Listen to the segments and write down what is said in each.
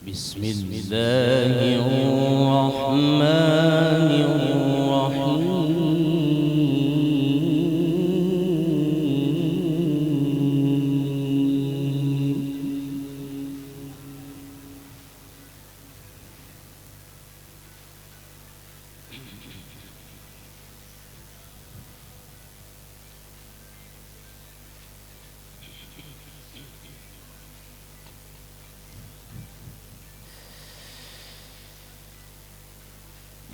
بسم الله الرحمن الرحيم.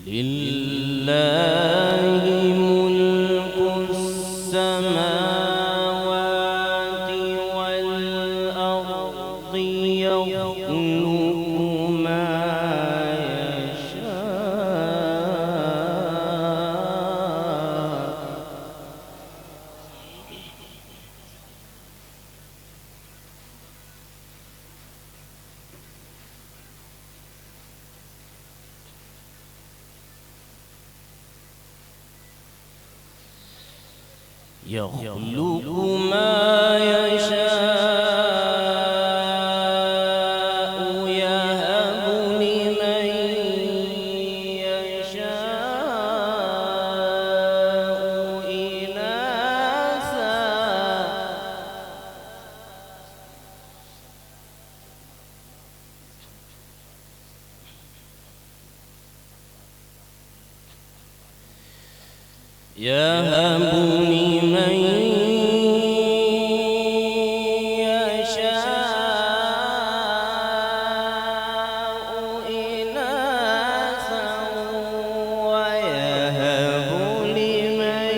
لله ملك السماوات والأرض يخلق ما يشاء يخلق ما يشاء يهب لمن يشاء إناثا يهب لمن يشاء إناثا ويهب لمن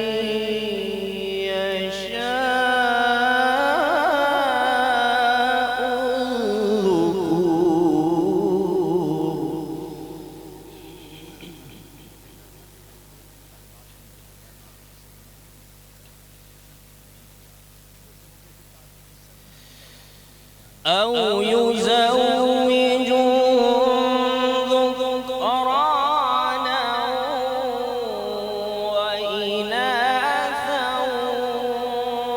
يشاء الذكور أو يزوجهم ذكرانا وإناثا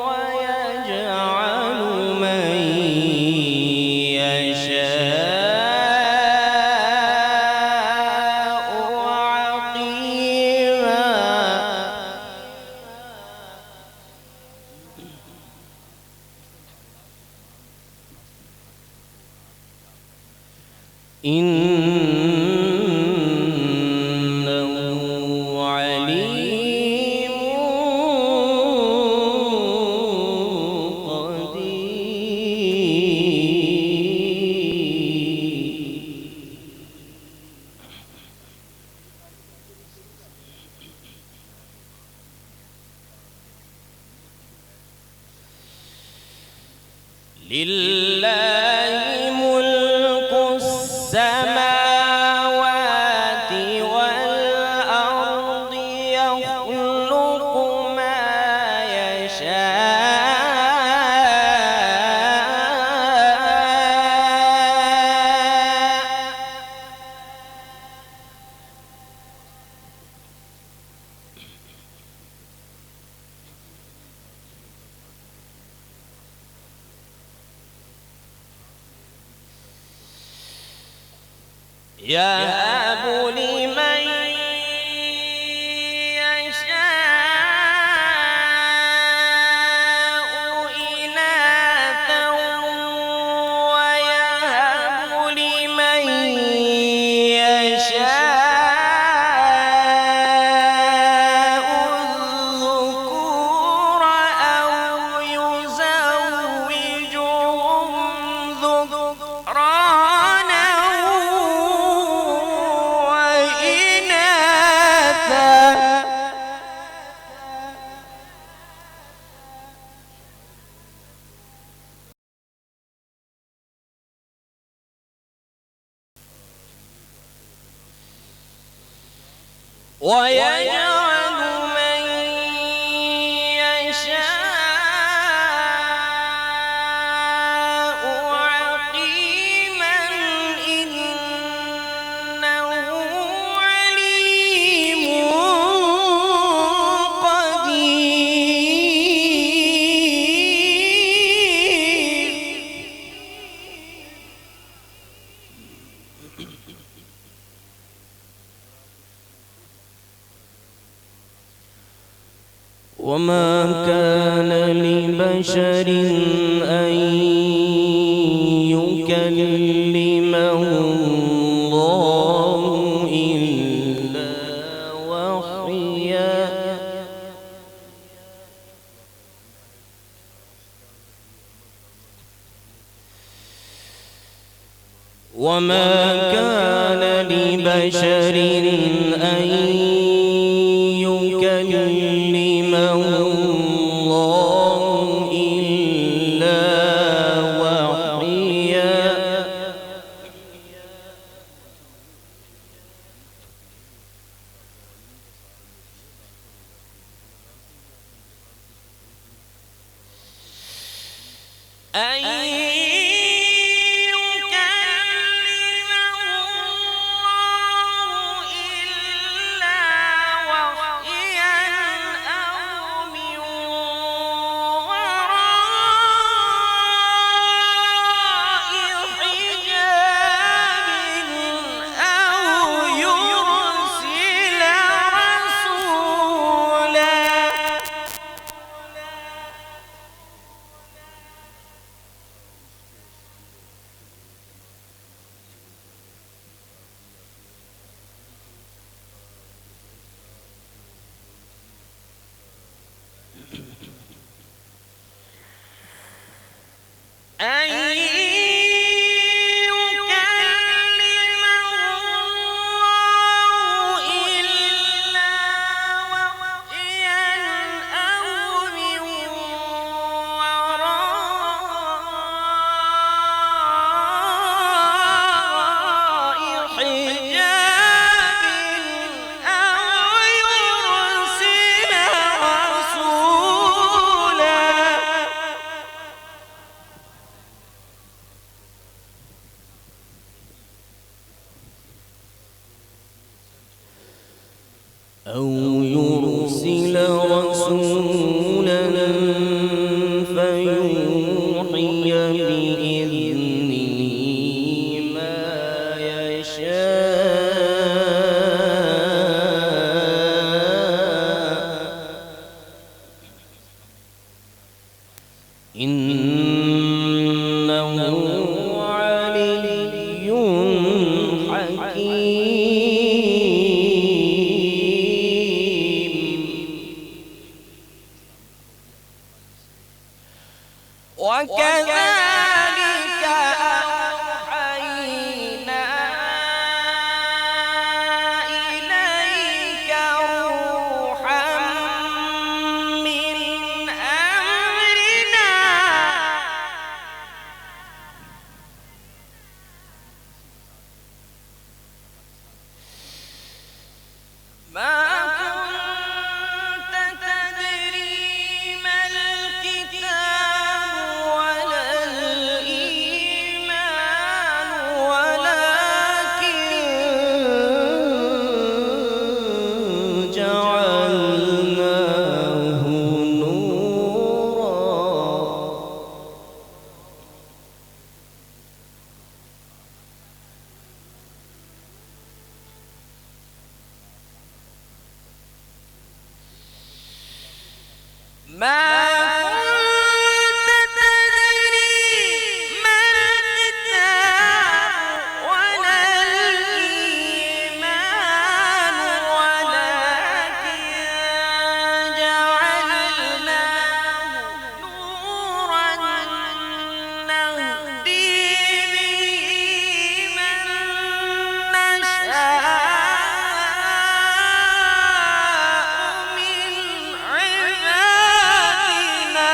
ويجعل من يشاء عقيما إنه عليم قدير. لله ملك السماوات والأرض يخلق ما يشاء يهب لمن يشاء إناثا ويهب لمن يشاء الذكور أو يزوجهم ذكرانا ويجعل من يشاء عقيما إنه عليم قدير. وما كان لبشر أن يكلمه الله إلا وحيا وما كان لبشر أن يكلمه الله إلا وحيا أو يرسل رسولا فيوحي بإذنه ما يشاء إنه علي حكيم وكذلك أوحينا إليك روحا من أمرنا ما كنت تدري ما الكتاب ولا الإيمان ولكن جعلناه نورا ما كنت تدري ما الكتاب ولا الإيمان ولكن جعلناه نورا نهدي به من نشاء من عبادنا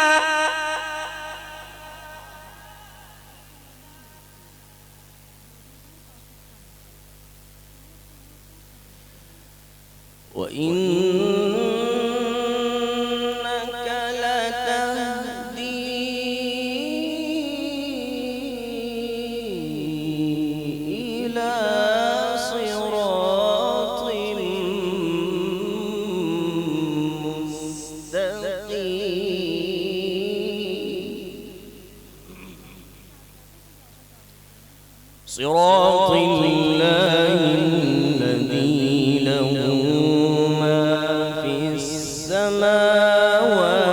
وإنك لتهدي إلى صراط مستقيم صراط الله الذي له ما في السماوات واسع